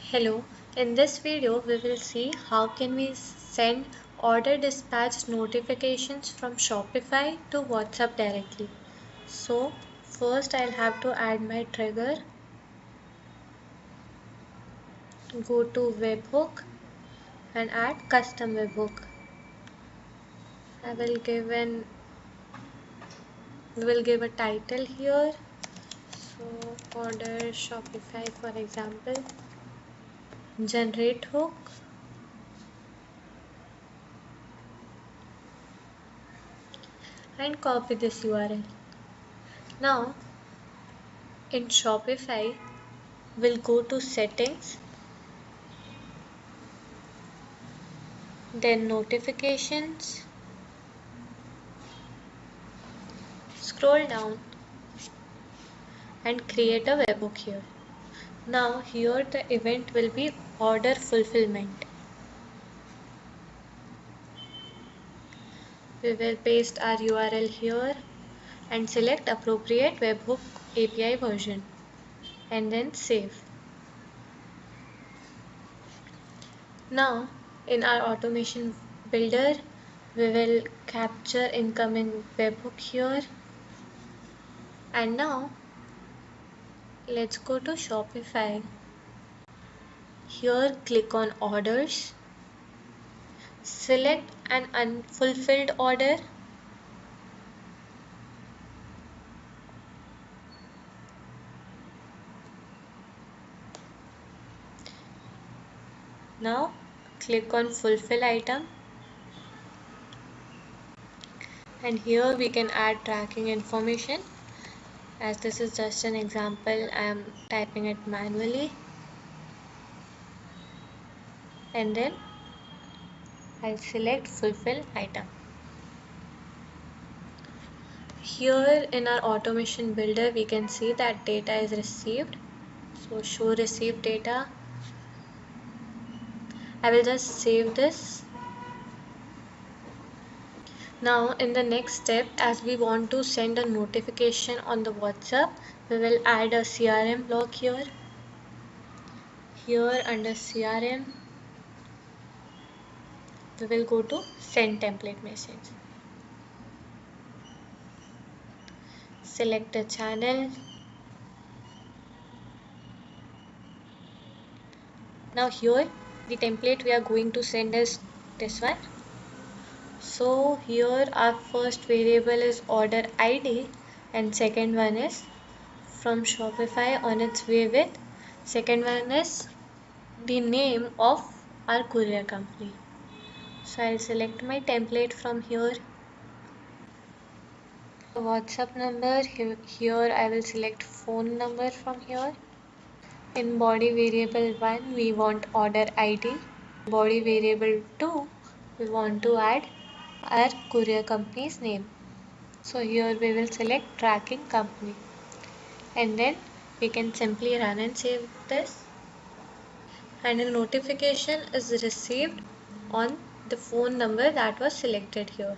Hello, in this video we will see how can we send order dispatch notifications from Shopify to WhatsApp directly. So first I'll have to add my trigger, go to webhook and add custom webhook. We will give a title here. So order Shopify for example, generate hook. And copy this URL. Now in Shopify, we'll go to settings, then notifications, scroll down and create a webhook here. Now here the event will be order fulfillment. We will paste our URL here and select appropriate webhook API version and then save. Now in our automation builder, we will capture incoming webhook here. And now let's go to Shopify. Here click on orders, select an unfulfilled order. Now click on fulfill item. And here we can add tracking information. As this is just an example, I am typing it manually. And then I'll select fulfill item. Here in our automation builder, we can see that data is received. So show received data. I will just save this. Now in the next step, as we want to send a notification on the WhatsApp, we will add a CRM block here. Here under CRM, we will go to send template message. Select a channel. Now here the template we are going to send is this one. So here our first variable is order ID and second one is from Shopify on its way with. Second one is the name of our courier company. So I'll select my template from here. WhatsApp number, here I will select phone number from here. In body variable 1 we want order ID. Body variable 2 we want to add our courier company's name. So here we will select tracking company and then we can simply run and save this. And a notification is received on the phone number that was selected here.